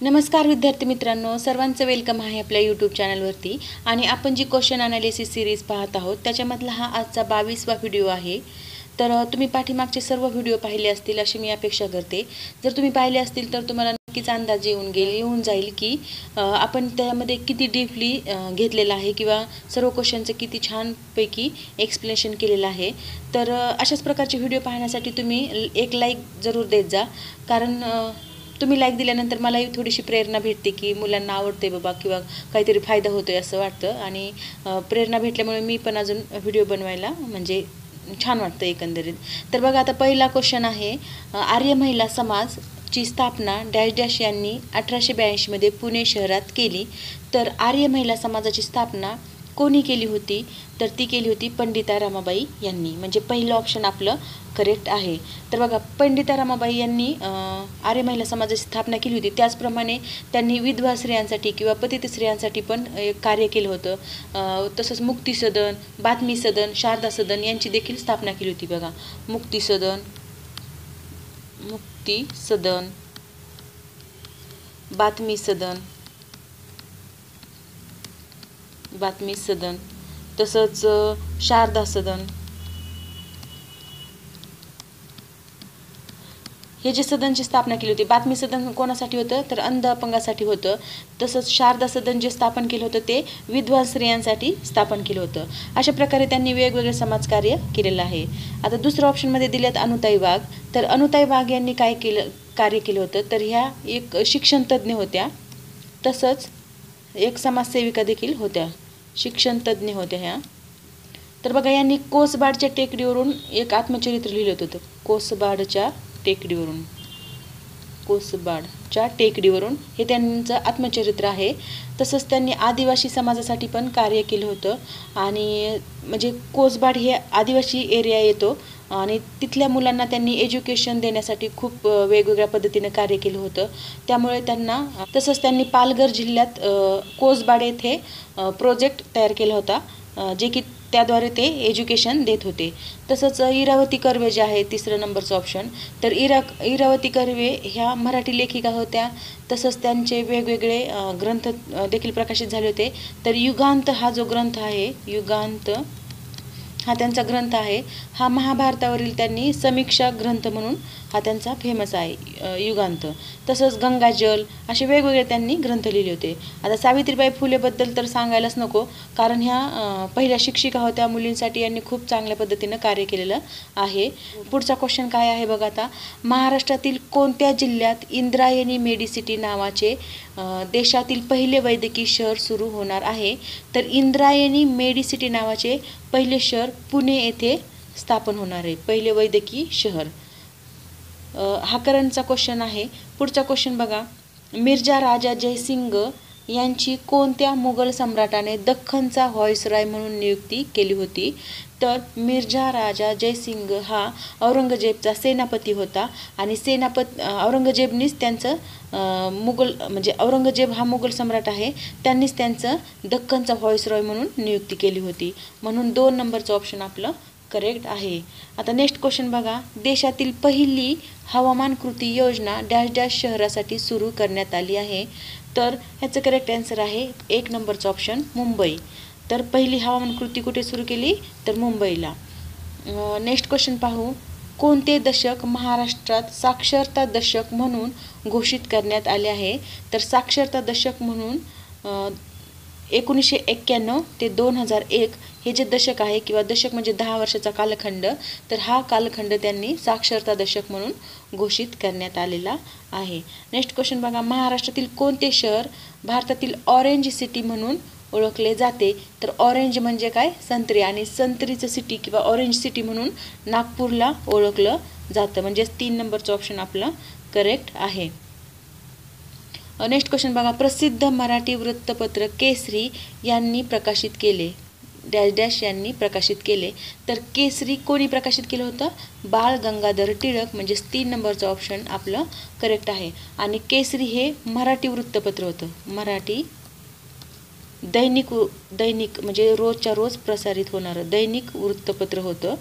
नमस्कार विद्यार्थी मित्रांनो, सर्वांचं वेलकम आहे आपल्या यूट्यूब चॅनलवरती. आणि आपण जी क्वेश्चन ॲनालिसिस सिरीज पाहत आहोत त्याच्यामधला हा आजचा 22वा व्हिडिओ आहे. तर तुम्ही पाठीमागचे सर्व व्हिडिओ पाहिले असतील अशी मी अपेक्षा करते. जर तुम्ही पाहिले असतील तर तुम्हाला नक्कीच अंदाज येऊन जाईल की आपण त्यामध्ये किती डीपली घेतलेला आहे किंवा सर्व क्वेश्चनचं किती छानपैकी एक्सप्लेनेशन केलेलं आहे. तर अशाच प्रकारचे व्हिडिओ पाहण्यासाठी तुम्ही एक लाईक जरूर देत जा, कारण तुम्ही लाईक दिल्यानंतर मलाही थोडीशी प्रेरणा भेटते की मुलांना आवडते बाबा किंवा काहीतरी फायदा होतोय असं वाटतं. आणि प्रेरणा भेटल्यामुळे मी पण अजून व्हिडिओ बनवायला म्हणजे छान वाटतं एकंदरीत. तर बघा, आता पहिला क्वेश्चन आहे, आर्य महिला समाजची स्थापना डॅश डॅश यांनी 1882 मध्ये पुणे शहरात केली. तर आर्य महिला समाजाची स्थापना कोणी केली होती? तर ती केली होती पंडिता रमाबाई यांनी. म्हणजे पहिलं ऑप्शन आपलं करेक्ट आहे. तर बघा, पंडिता रमाबाई यांनी आर्य महिला समाजाची स्थापना केली होती. त्याचप्रमाणे त्यांनी विधवा स्त्रियांसाठी किंवा पतित स्त्रियांसाठी पण एक कार्य केलं होतं. तसंच मुक्ती सदन, बातमी सदन, शारदा सदन यांची देखील स्थापना केली होती. बघा, मुक्ती सदन, बातमी सदन, तसंच शारदा सदन. हे जे सदनची स्थापना केली होती, बातमी सदन कोणासाठी होतं तर अंध अपंगासाठी होतं. तसंच शारदा सदन जे स्थापन केलं होतं ते विधवा स्त्रियांसाठी स्थापन केलं होतं. अशा प्रकारे त्यांनी वेगवेगळे समाजकार्य केलेलं आहे. आता दुसऱ्या ऑप्शनमध्ये दिल्यात अनुताई वाघ. तर अनुताई वाघ यांनी काय कार्य केलं होतं तर ह्या एक शिक्षण तज्ज्ञ होत्या, तसंच एक समाजसेविका देखील होत्या, शिक्षण तज्ज्ञ होत्या ह्या. तर बघा, यांनी कोसबाडच्या टेकडीवरून एक आत्मचरित्र लिहिलं होतं. कोसबाडच्या टेकडीवरून हे त्यांचं आत्मचरित्र आहे. तसंच त्यांनी आदिवासी समाजासाठी पण कार्य केलं होतं. आणि म्हणजे कोसबाड हे आदिवासी एरिया येतो आणि तिथल्या मुलांना त्यांनी एज्युकेशन देण्यासाठी खूप वेगवेगळ्या पद्धतीने कार्य केलं होतं. त्यामुळे त्यांना तसंच त्यांनी पालघर जिल्ह्यात कोसबाड येथे प्रोजेक्ट तयार केला होता, जे की त्याद्वारे ते एज्युकेशन देत होते. तसंच इरावती कर्वे जे आहे तिसरं नंबरचं ऑप्शन, तर इरावती कर्वे ह्या मराठी लेखिका होत्या. तसंच त्यांचे वेगवेगळे ग्रंथ देखील प्रकाशित झाले होते. तर युगांत हा जो ग्रंथ आहे, युगांत हा त्यांचा ग्रंथ आहे. हा महाभारतावरील त्यांनी समीक्षा ग्रंथ म्हणून हा त्यांचा फेमस आहे, युगांत. तसंच गंगाजल असे वेगवेगळे त्यांनी ग्रंथ लिहिले होते. आता सावित्रीबाई फुलेबद्दल तर सांगायलाच नको, कारण ह्या पहिल्या शिक्षिका होत्या. मुलींसाठी यांनी खूप चांगल्या पद्धतीनं कार्य केलेलं आहे. पुढचा क्वेश्चन काय आहे बघा, आता महाराष्ट्रातील कोणत्या जिल्ह्यात इंद्रायणी मेडिसिटी नावाचे देशातील पहिले वैद्यकीय शहर सुरू होणार आहे? तर इंद्रायणी मेडिसिटी नावाचे पहिले शहर पुणे येथे स्थापन होणार आहे, पहिले वैद्यकीय शहर. हा करंटचा क्वेश्चन आहे. पुढचा क्वेश्चन बघा, मिर्झा राजा जयसिंग यांची कोणत्या मुघल सम्राटाने दख्खनचा व्हॉइसरॉय म्हणून नियुक्ती केली होती? तर मिर्झा राजा जयसिंग हा औरंगजेबचा सेनापती होता. आणि औरंगजेबनीच त्यांचं म्हणजे औरंगजेब हा मुघल सम्राट आहे, त्यांनीच त्यांचं दख्खनचा व्हॉइसरॉय म्हणून नियुक्ती केली होती. म्हणून 2 नंबरचं ऑप्शन आपलं करेक्ट आहे. आता नेक्स्ट क्वेश्चन बघा, देशातील पहिली हवामान कृती योजना डॅश डॅश शहरासाठी सुरू करण्यात आली आहे? तर ह्याचं करेक्ट आन्सर आहे 1 नंबरचं ऑप्शन, मुंबई. तर पहिली हवामान कृती कुठे सुरू केली? तर मुंबईला. नेक्स्ट क्वेश्चन पाहू, कोणते दशक महाराष्ट्रात साक्षरता दशक म्हणून घोषित करण्यात आले आहे? तर साक्षरता दशक म्हणून 1991 ते 2001 हे जे दशक आहे, किंवा दशक म्हणजे 10 वर्षाचा कालखंड, तर हा कालखंड त्यांनी साक्षरता दशक म्हणून घोषित करण्यात आलेला आहे. नेक्स्ट क्वेश्चन बघा, महाराष्ट्रातील कोणते शहर भारतातील ऑरेंज सिटी म्हणून ओळखले जाते? तर ऑरेंज म्हणजे काय? संत्री. आणि संत्रीचं सिटी किंवा ऑरेंज सिटी म्हणून नागपूरला ओळखलं जातं. म्हणजे 3 नंबरचं ऑप्शन आपलं करेक्ट आहे. नेक्स्ट क्वेश्चन बघा, प्रसिद्ध मराठी वृत्तपत्र केसरी यांनी प्रकाशित केले, डॅश डॅश यांनी प्रकाशित केले. तर केसरी कोणी प्रकाशित केलं होतं? बाळ गंगाधर टिळक. म्हणजे 3 नंबरचं ऑप्शन आपलं करेक्ट आहे. आणि केसरी हे मराठी वृत्तपत्र होतं, मराठी दैनिक म्हणजे रोजच्या रोज प्रसारित होणारं दैनिक वृत्तपत्र होतं.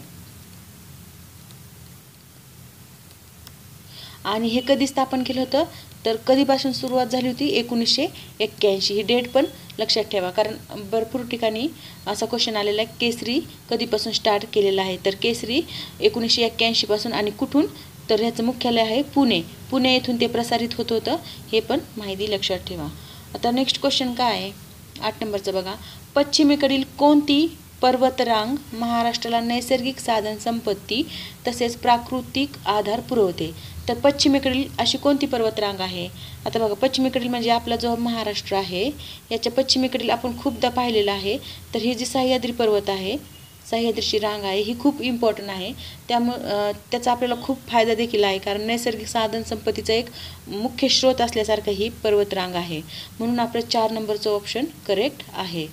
आणि हे कधी स्थापन केलं होतं? तर कधीपासून सुरुवात झाली होती? 1981. ही डेट पण लक्षात ठेवा, कारण भरपूर ठिकाणी असा क्वेश्चन आलेला आहे, केसरी कधीपासून स्टार्ट केलेला आहे. तर केसरी 1981 पासून. आणि कुठून? तर ह्याचं मुख्यालय आहे पुणे. पुणे येथून ते प्रसारित होत होतं, हे पण माहिती लक्षात ठेवा. आता नेक्स्ट क्वेश्चन काय आहे? 8 नंबरचं बघा. पश्चिमेकडील कोणती पर्वतरांग महाराष्ट्राला नैसर्गिक साधन संपत्ती तसेच प्राकृतिक आधार पुरवते? तर पश्चिमेकडील अशी कोणती पर्वतरांग आहे? आता बघा, पश्चिमेकडील म्हणजे आपला जो महाराष्ट्र आहे, याच्या पश्चिमेकडील आपण खूपदा पाहिलेलं आहे. तर ही जी सह्याद्री पर्वत आहे, सह्याद्रीची रांग आहे, ही खूप इम्पॉर्टंट आहे. त्यामुळे त्याचा आपल्याला खूप फायदा देखील आहे, कारण नैसर्गिक साधन संपत्तीचा एक मुख्य स्रोत असल्यासारखं ही पर्वतरांग आहे. म्हणून आपलं 4 नंबरचं ऑप्शन करेक्ट आहे.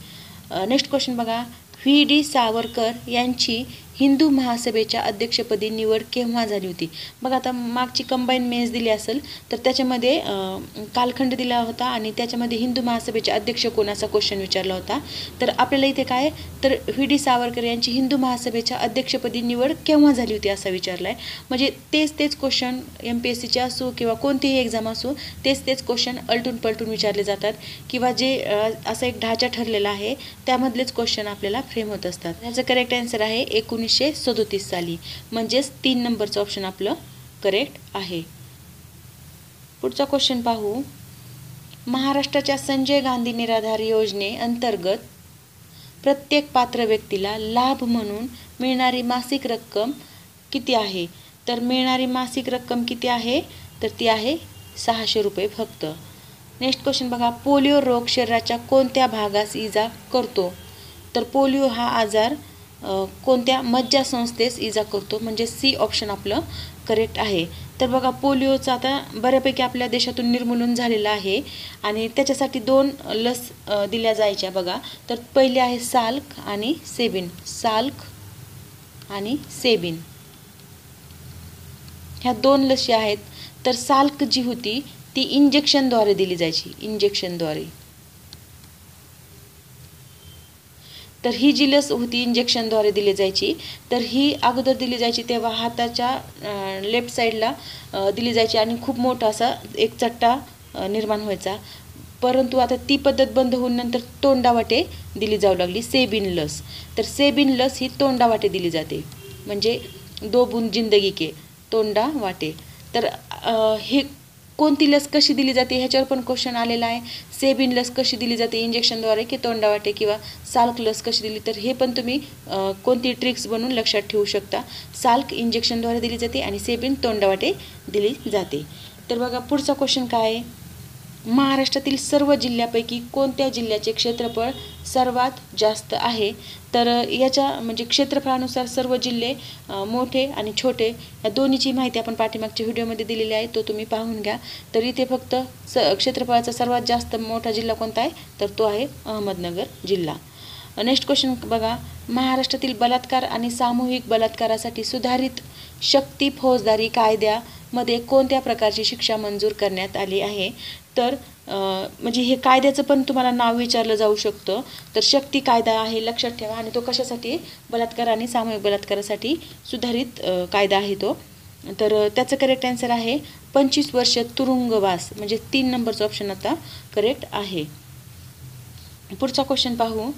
नेक्स्ट क्वेश्चन बघा. व्ही.डी. सावरकर यांची हिंदू महासभेच्या अध्यक्षपदी निवड केव्हा झाली होती? बघा, आता मागची कंबाईन मेन्स दिली असेल, तर त्याच्यामध्ये कालखंड दिला होता आणि त्याच्यामध्ये हिंदू महासभेचे अध्यक्ष कोण असा क्वेश्चन विचारला होता. तर आपल्याला इथे काय, तर व्ही.डी. सावरकर यांची हिंदू महासभेच्या अध्यक्षपदी निवड केव्हा झाली होती असा विचारला आहे. म्हणजे तेच क्वेश्चन MPSCचे असो किंवा कोणतीही एक्झाम असो, तेच क्वेश्चन अलटून पलटून विचारले जातात, किंवा जे असा एक ढाचा ठरलेला आहे त्यामधलेच क्वेश्चन आपल्याला फ्रेम होत असतात. याचं करेक्ट आन्सर आहे 1937 साली. म्हणजेच 3 नंबरचं ऑप्शन आपलं करेक्ट आहे. पुढचा क्वेश्चन पाहू. महाराष्ट्राच्या संजय गांधी निराधार योजनेअंतर्गत प्रत्येक पात्र व्यक्तीला लाभ म्हणून मिळणारी मासिक रक्कम किती आहे? तर मिळणारी मासिक रक्कम किती आहे? तर ती आहे 600 रुपये फक्त. नेक्स्ट क्वेश्चन बघा. पोलिओ रोग शरीराच्या कोणत्या भागास इजा करतो? तर पोलिओ हा आजार कोणत्या मज्जासंस्थेस इजा करतो? म्हणजे C ऑप्शन आपलं करेक्ट आहे. तर बघा, पोलिओचं आता बऱ्यापैकी आपल्या देशातून निर्मूलन झालेलं आहे आणि त्याच्यासाठी 2 लस दिल्या जायच्या बघा. तर पहिली आहे साल्क आणि सेबिन. साल्क आणि सेबिन ह्या 2 लसी आहेत. तर साल्क जी होती ती इंजेक्शनद्वारे दिली जायची, इंजेक्शनद्वारे. तर ही जी लस होती इंजेक्शनद्वारे दिली जायची, तर ही अगोदर दिली जायची तेव्हा हाताच्या लेफ्ट साईडला दिली जायची आणि खूप मोठा असा एक चट्टा निर्माण व्हायचा. परंतु आता ती पद्धत बंद होऊन नंतर तोंडावाटे दिली जाऊ लागली सेबिन लस. तर सेबिन लस ही तोंडावाटे दिली जाते, म्हणजे 2 बूंद जिंदगी के तोंडावाटे. तर हे कोणती लस कशी दिली जाते ह्याच्यावर पण क्वेश्चन आलेला आहे. सेबिन लस कशी दिली जाते, इंजेक्शनद्वारे की तोंडावाटे, किंवा साल्क लस कशी दिली? तर हे पण तुम्ही कोणती ट्रिक्स बनवून लक्षात ठेवू शकता. साल्क इंजेक्शनद्वारे दिली जाते आणि सेबिन तोंडावाटे दिली जाते. तर बघा, पुढचा क्वेश्चन काय आहे. महाराष्ट्रातील सर्व जिल्ह्यापैकी कोणत्या जिल्ह्याचे क्षेत्रफळ सर्वात जास्त आहे? तर याच्या म्हणजे क्षेत्रफळानुसार सर्व जिल्हे मोठे आणि छोटे या दोन्हीची माहिती आपण पाठीमागच्या व्हिडिओमध्ये दिलेली आहे, तो तुम्ही पाहून घ्या. तर इथे फक्त क्षेत्रफळाचा सर्वात जास्त मोठा जिल्हा कोणता आहे? तर तो आहे अहमदनगर जिल्हा. नेक्स्ट क्वेश्चन बघा. महाराष्ट्रातील बलात्कार आणि सामूहिक बलात्कारासाठी सुधारित शक्ती फौजदारी कायद्यामध्ये कोणत्या प्रकारची शिक्षा मंजूर करण्यात आली आहे? तर म्हणजे हे कायद्याचं पण तुम्हाला नाव विचारलं जाऊ शकतं. तर शक्ती कायदा आहे, लक्षात ठेवा. आणि तो कशासाठी? बलात्कार आणि सामूहिक बलात्कारासाठी सुधारित कायदा आहे तो. तर त्याचं करेक्ट आन्सर आहे 25 वर्ष तुरुंगवास. म्हणजे 3 नंबरचं ऑप्शन आता करेक्ट आहे. पुढचा क्वेश्चन पाहू.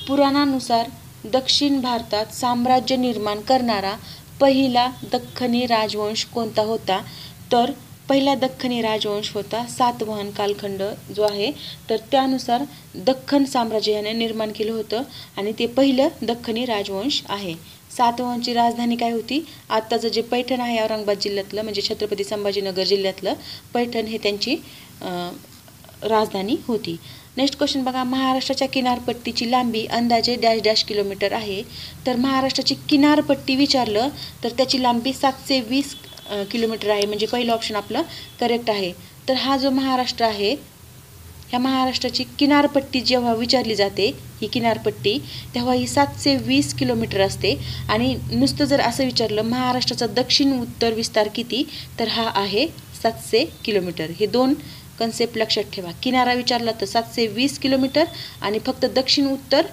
पुराणानुसार दक्षिण भारतात साम्राज्य निर्माण करणारा पहिला दख्खनी राजवंश कोणता होता? तर पहिला दख्खनी राजवंश होता सातवाहन कालखंड जो आहे, तर त्यानुसार दख्खन साम्राज्य याने निर्माण केलं होतं आणि ते पहिलं दख्खनी राजवंश आहे. सातवाहनची राजधानी काय होती? आत्ताचं जे पैठण आहे औरंगाबाद जिल्ह्यातलं, म्हणजे छत्रपती संभाजीनगर जिल्ह्यातलं पैठण हे त्यांची राजधानी होती. नेक्स्ट क्वेश्चन बघा. महाराष्ट्राच्या किनारपट्टीची लांबी अंदाजे डॅश डॅश किलोमीटर आहे. तर महाराष्ट्राची किनारपट्टी विचारलं तर त्याची लांबी 720 किलोमीटर आहे. म्हणजे पहिलं ऑप्शन आपलं करेक्ट आहे. तर हा जो महाराष्ट्र आहे, ह्या महाराष्ट्राची किनारपट्टी जेव्हा विचारली जाते, ही किनारपट्टी, तेव्हा ही 720 किलोमीटर असते. आणि नुसतं जर असं विचारलं महाराष्ट्राचा दक्षिण उत्तर विस्तार किती, तर हा आहे 700 किलोमीटर. हे 2 कन्सेप्ट लक्षात ठेवा. किनारा विचारला तर 720 किलोमीटर आणि फक्त दक्षिण उत्तर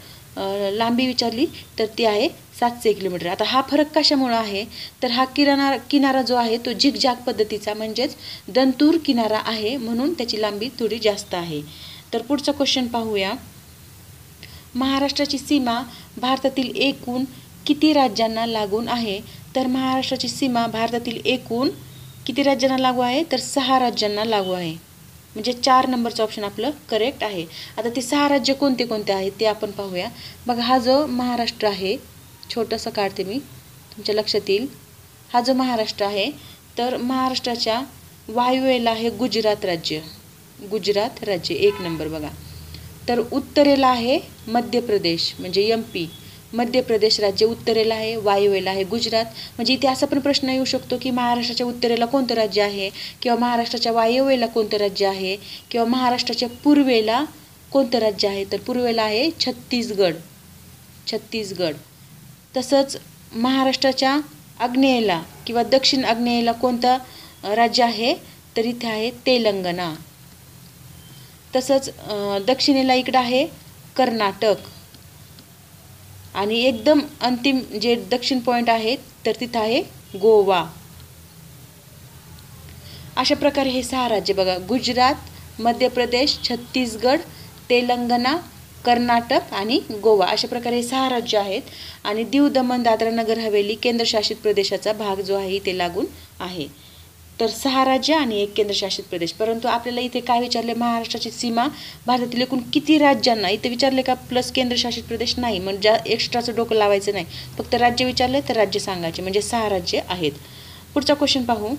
लांबी विचारली तर ती आहे 700 किलोमीटर. आता हा फरक कशामुळे आहे, तर हा किनारा जो आहे तो झिगझॅग पद्धतीचा म्हणजेच दंतूर किनारा आहे, म्हणून त्याची लांबी थोडी जास्त आहे. तर पुढचा क्वेश्चन पाहूया. महाराष्ट्राची सीमा भारतातील एकूण किती राज्यांना लागून आहे? तर महाराष्ट्राची सीमा भारतातील एकूण किती राज्यांना लागू आहे, तर 6 राज्यांना लागू आहे. म्हणजे 4 नंबरचं ऑप्शन आपलं करेक्ट आहे. आता ते 6 राज्य कोणते कोणते आहेत ते आपण पाहूया. बघा, हा जो महाराष्ट्र आहे, छोटंसं काढते मी, तुमच्या लक्षात येईल. हा जो महाराष्ट्र आहे, तर महाराष्ट्राच्या वायव्येला आहे गुजरात राज्य. गुजरात राज्य 1 नंबर बघा. तर उत्तरेला आहे मध्य प्रदेश म्हणजे MP. मध्य प्रदेश राज्य उत्तरेला आहे, वायव्येला आहे गुजरात. म्हणजे इथे असा पण प्रश्न येऊ शकतो की महाराष्ट्राच्या उत्तरेला कोणतं राज्य आहे, किंवा महाराष्ट्राच्या वायव्येला कोणतं राज्य आहे, किंवा महाराष्ट्राच्या पूर्वेला कोणतं राज्य आहे. तर पूर्वेला आहे छत्तीसगड. छत्तीसगड. तसंच महाराष्ट्राच्या आग्नेयेला किंवा दक्षिण आग्नेयेला कोणतं राज्य आहे, तर इथे आहे तेलंगणा. तसंच दक्षिणेला इकडं आहे कर्नाटक. आणि एकदम अंतिम जे दक्षिण पॉईंट आहे तर तिथं आहे गोवा. अशा प्रकारे हे 6 राज्य बघा, गुजरात, मध्य प्रदेश, छत्तीसगड, तेलंगणा, कर्नाटक आणि गोवा. अशा प्रकारे हे 6 राज्य आहेत. आणि दीव, दमण, दादरा, नगर हवेली केंद्रशासित प्रदेशाचा भाग जो आहे ते लागून आहे. तर 6 राज्य आणि 1 केंद्रशासित प्रदेश. परंतु आपल्याला इथे काय विचारले, महाराष्ट्राची सीमा भारतातील एकूण किती राज्यांना, इथे विचारले का प्लस केंद्रशासित प्रदेश नाही, म्हणजे एक्स्ट्राचं डोकं लावायचं नाही, फक्त राज्य विचारले तर राज्य सांगायचे. म्हणजे 6 राज्य आहेत. पुढचा क्वेश्चन पाहू.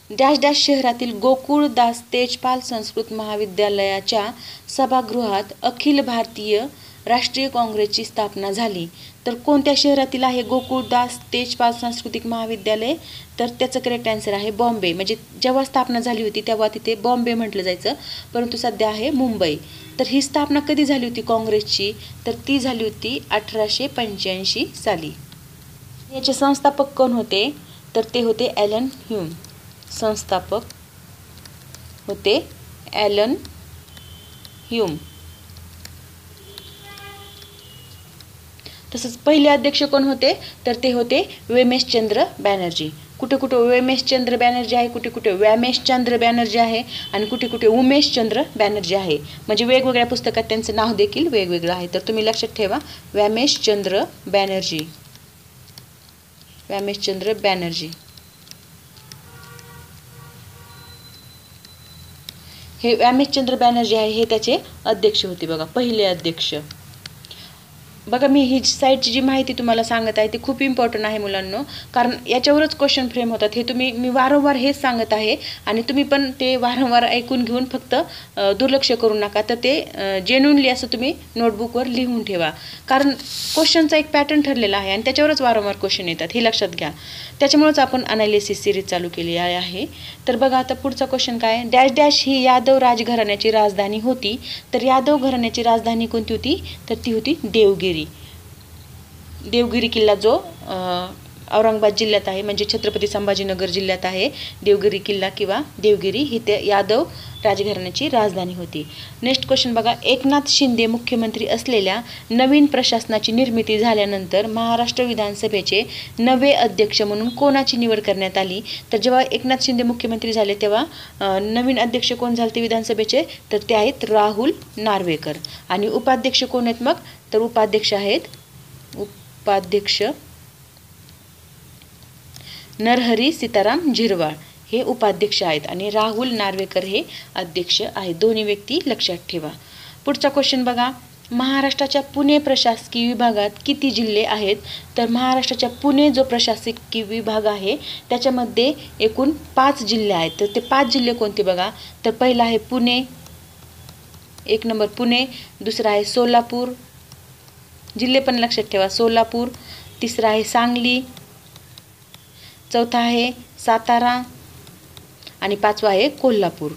डॅश डॅश शहरातील गोकुळदास तेजपाल संस्कृत महाविद्यालयाच्या सभागृहात अखिल भारतीय राष्ट्रीय काँग्रेसची स्थापना झाली. तर कोणत्या शहरातील आहे गोकुळदास तेजपाल सांस्कृतिक महाविद्यालय, तर त्याचं करेक्ट आन्सर आहे बॉम्बे. म्हणजे जेव्हा स्थापना झाली होती तेव्हा तिथे बॉम्बे म्हटलं जायचं, परंतु सध्या आहे मुंबई. तर ही स्थापना कधी झाली होती काँग्रेसची, तर ती झाली होती 1885 साली. याचे संस्थापक कोण होते, तर ते होते ॲलन ह्यूम. संस्थापक होते ॲलन ह्यूम. तसंच पहिले अध्यक्ष कोण होते, तर ते होते व्योमेशचंद्र बॅनर्जी. कुठे कुठे व्योमेशचंद्र बॅनर्जी आहे, कुठे कुठे व्यामेशचंद्र बॅनर्जी आहे, आणि कुठे कुठे उमेशचंद्र बॅनर्जी आहे. म्हणजे वेगवेगळ्या पुस्तकात त्यांचं नाव देखील वेगवेगळं आहे. तर तुम्ही लक्षात ठेवा, व्यामेशचंद्र बॅनर्जी. व्यामेशचंद्र बॅनर्जी हे व्यामेशचंद्र बॅनर्जी आहे, हे त्याचे अध्यक्ष होते बघा, पहिले अध्यक्ष. बघा, मी ही साईडची जी माहिती तुम्हाला सांगत आहे ती खूप इम्पॉर्टंट आहे मुलांनो, कारण याच्यावरच क्वेश्चन फ्रेम होतात. हे मी वारंवार हेच सांगत आहे, आणि तुम्ही पण ते वारंवार ऐकून घेऊन फक्त दुर्लक्ष करू नका. तर ते जेन्युइनली असं तुम्ही नोटबुकवर लिहून ठेवा, कारण क्वेश्चनचा एक पॅटर्न ठरलेला आहे आणि त्याच्यावरच वारंवार क्वेश्चन येतात, हे लक्षात घ्या. त्याच्यामुळेच आपण अनालिसिस सिरीज चालू केली आहे. तर बघा, आता पुढचा क्वेश्चन काय, डॅश डॅश ही यादव राजघराण्याची राजधानी होती. तर यादव घराण्याची राजधानी कोणती होती, तर ती होती देवगिरी. देवगिरी किल्ला जो औरंगाबाद जिल्ह्यात आहे, म्हणजे छत्रपती संभाजीनगर जिल्ह्यात आहे देवगिरी किल्ला किंवा देवगिरी, ही ते यादव राजघराण्याची राजधानी होती. नेक्स्ट क्वेश्चन बघा, एकनाथ शिंदे मुख्यमंत्री असलेल्या नवीन प्रशासनाची निर्मिती झाल्यानंतर महाराष्ट्र विधानसभेचे नवे अध्यक्ष म्हणून कोणाची निवड करण्यात आली. तर जेव्हा एकनाथ शिंदे मुख्यमंत्री झाले तेव्हा नवीन अध्यक्ष कोण झाले विधानसभेचे, तर ते आहेत राहुल नार्वेकर. आणि उपाध्यक्ष कोण आहेत मग, तर उपाध्यक्ष आहेत उपाध्यक्ष नरहरी सीताराम झिरवाळ, हे उपाध्यक्ष आहेत, आणि राहुल नार्वेकर हे अध्यक्ष आहेत. दोन्ही व्यक्ती लक्षात ठेवा. पुढचा क्वेश्चन बघा, महाराष्ट्राच्या पुणे प्रशासकीय विभागात किती जिल्हे आहेत. तर महाराष्ट्राच्या पुणे जो प्रशासकीय विभाग आहे त्याच्यामध्ये एकूण 5 जिल्हे आहेत. तर ते 5 जिल्हे कोणते बघा, तर पहिला आहे पुणे, 1 नंबर पुणे. दुसरा आहे सोलापूर, जिल्हे पण लक्षात ठेवा, सोलापूर. तिसरा आहे सांगली. चौथा आहे सातारा, आणि 5वा आहे कोल्हापूर.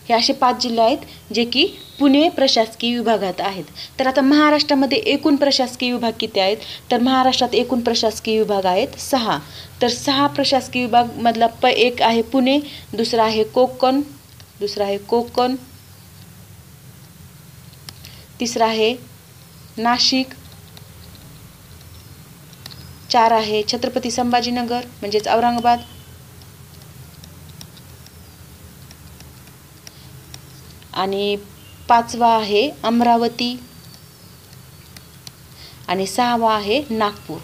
हे असे 5 जिल्हे आहेत जे की पुणे प्रशासकीय विभागात आहेत. तर आता महाराष्ट्रामध्ये एकूण प्रशासकीय विभाग किती आहेत, तर महाराष्ट्रात एकूण प्रशासकीय विभाग आहेत 6. तर 6 प्रशासकीय विभाग मधला एक आहे पुणे, दुसरा आहे कोकण, तिसरा आहे नाशिक. 4 आहे छत्रपती संभाजीनगर म्हणजेच औरंगाबाद. आणि 5वा आहे अमरावती. आणि 6वा आहे नागपूर.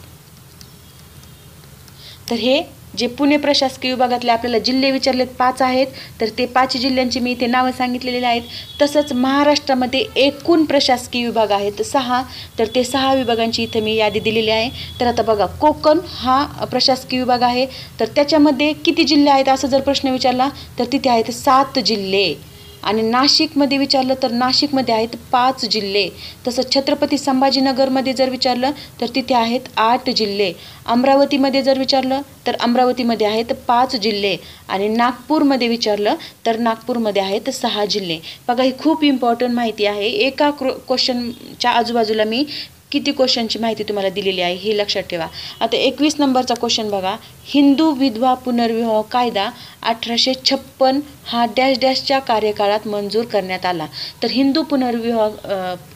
तर हे जे पुणे प्रशासकीय विभागातले आपल्याला जिल्हे विचारलेत 5 आहेत, तर ते 5 जिल्ह्यांची मी इथे नावं सांगितलेली आहेत. तसंच महाराष्ट्रामध्ये एकूण प्रशासकीय विभाग आहेत 6, तर ते 6 विभागांची इथे मी यादी दिलेली आहे. तर आता बघा, कोकण हा प्रशासकीय विभाग आहे, तर त्याच्यामध्ये किती जिल्हे आहेत असं जर प्रश्न विचारला तर तिथे आहेत 7 जिल्हे. आणि नाशिकमध्ये विचारलं तर नाशिकमध्ये आहेत 5 जिल्हे. तसंच छत्रपती संभाजीनगरमध्ये जर विचारलं तर तिथे आहेत 8 जिल्हे. अमरावतीमध्ये जर विचारलं तर अमरावतीमध्ये आहेत 5 जिल्हे. आणि नागपूरमध्ये विचारलं तर नागपूरमध्ये आहेत 6 जिल्हे. बघा, ही खूप इम्पॉर्टंट माहिती आहे. एका क्वेश्चनच्या आजूबाजूला मी किती क्वेश्चनची माहिती तुम्हाला दिलेली आहे हे लक्षात ठेवा. आता 21 नंबरचा क्वेश्चन बघा. हिंदू विधवा पुनर्विवाह कायदा 1856 हा डॅश डॅशच्या कार्यकाळात मंजूर करण्यात आला. तर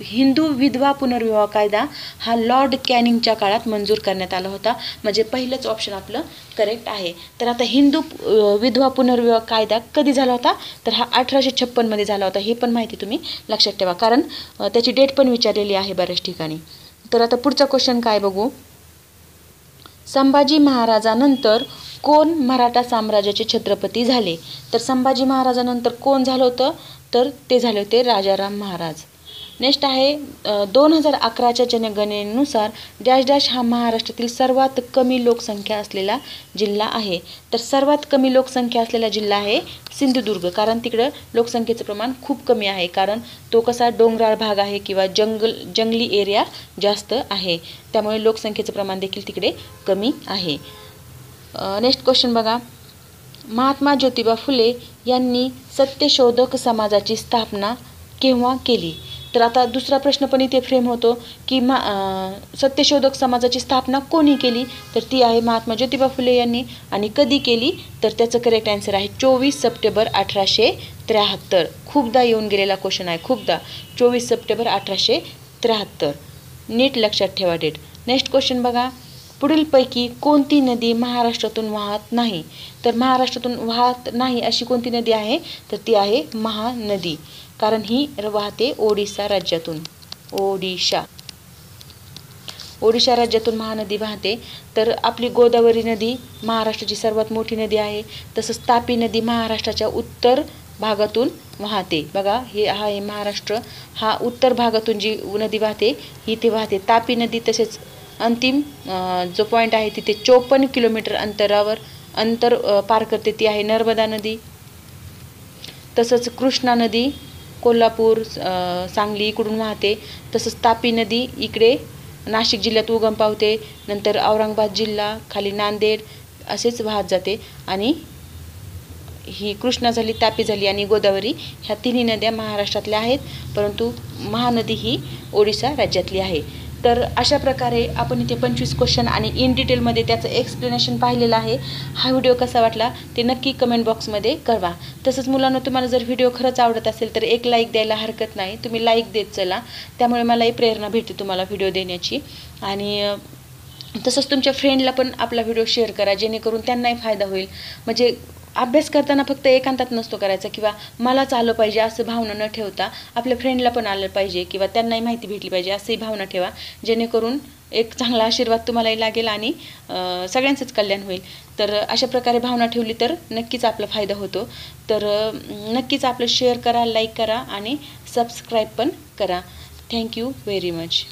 हिंदू विधवा पुनर्विवाह कायदा हा लॉर्ड कॅनिंगच्या काळात मंजूर करण्यात आला होता. म्हणजे पहिलंच ऑप्शन आपलं करेक्ट आहे. तर आता हिंदू विधवा पुनर्विवाह कायदा कधी झाला होता, तर हा 1856 मध्ये झाला होता. हे पण माहिती तुम्ही लक्षात ठेवा, कारण त्याची डेट पण विचारलेली आहे बऱ्याच ठिकाणी. तर आता पुढचा क्वेश्चन काय बघू. संभाजी महाराजानंतर कोण मराठा साम्राज्याचे छत्रपती झाले. तर संभाजी महाराजानंतर कोण झालं होतं, तर ते झाले होते राजाराम महाराज. नेक्स्ट आहे 2011च्या जनगणनेनुसार डॅश डॅश हा महाराष्ट्रातील सर्वात कमी लोकसंख्या असलेला जिल्हा आहे. तर सर्वात कमी लोकसंख्या असलेला जिल्हा आहे सिंधुदुर्ग, कारण तिकडं लोकसंख्येचं प्रमाण खूप कमी आहे, कारण तो कसा डोंगराळ भाग आहे किंवा जंगली एरिया जास्त आहे, त्यामुळे लोकसंख्येचं प्रमाण देखील तिकडे कमी आहे. नेक्स्ट क्वेश्चन बघा. महात्मा ज्योतिबा फुले यांनी सत्यशोधक समाजाची स्थापना केव्हा केली. तर आता दुसरा प्रश्न पण इथे फ्रेम होतो की सत्यशोधक समाजाची स्थापना कोणी केली, तर ती आहे महात्मा ज्योतिबा फुले यांनी. आणि कधी केली, तर त्याचं करेक्ट आन्सर आहे 24 सप्टेंबर 1873. खूपदा येऊन गेलेला क्वेश्चन आहे, खूपदा. 24 सप्टेंबर 1873. नीट लक्षात ठेवा डेट. नेक्स्ट क्वेश्चन बघा. पुढीलपैकी कोणती नदी महाराष्ट्रातून वाहत नाही. तर महाराष्ट्रातून वाहत नाही अशी कोणती नदी आहे, तर ती आहे महानदी, कारण ही वाहते ओडिशा राज्यातून. ओडिशा राज्यातून महानदी वाहते. तर आपली गोदावरी नदी महाराष्ट्राची सर्वात मोठी नदी आहे. तसंच तापी नदी महाराष्ट्राच्या उत्तर भागातून वाहते. बघा, हे आहे महाराष्ट्र, हा उत्तर भागातून जी नदी वाहते ही ते वाहते तापी नदी. तसेच अंतिम जो पॉईंट आहे तिथे 54 किलोमीटर अंतर पार करते, ती आहे नर्मदा नदी. तसंच कृष्णा नदी कोल्हापूर सांगली इकडून वाहते. तसंच तापी नदी इकडे नाशिक जिल्ह्यात उगम पावते, नंतर औरंगाबाद जिल्हा, खाली नांदेड असेच वाहत जाते. आणि ही कृष्णा झाली, तापी झाली आणि गोदावरी, ह्या तिन्ही नद्या महाराष्ट्रातल्या आहेत, परंतु महानदी ही ओडिशा राज्यातली आहे. तर अशा प्रकारे आपण इथे 25 क्वेश्चन आणि इन डिटेलमध्ये त्याचं एक्सप्लेनेशन पाहिलेलं आहे. हा व्हिडिओ कसा वाटला ते नक्की कमेंट बॉक्समध्ये कळवा. तसंच मुलांना, तुम्हाला जर व्हिडिओ खरंच आवडत असेल तर एक लाईक द्यायला हरकत नाही. तुम्ही लाईक देत चला, त्यामुळे मलाही प्रेरणा भेटते तुम्हाला व्हिडिओ देण्याची. आणि तसंच तुमच्या फ्रेंडला पण आपला व्हिडिओ शेअर करा, जेणेकरून त्यांनाही फायदा होईल. म्हणजे अभ्यास करताना फक्त एकांतात नसतो करायचा किंवा मलाच आलं पाहिजे असं भावना न ठेवता आपल्या फ्रेंडला पण आलं पाहिजे किंवा त्यांनाही माहिती भेटली पाहिजे असंही भावना ठेवा, जेणेकरून एक चांगला आशीर्वाद तुम्हालाही लागेल आणि सगळ्यांचंच कल्याण होईल. तर अशा प्रकारे भावना ठेवली तर नक्कीच आपला फायदा होतो. तर नक्कीच आपलं शेअर करा, लाईक करा आणि सबस्क्राईब पण करा. Thank you very much.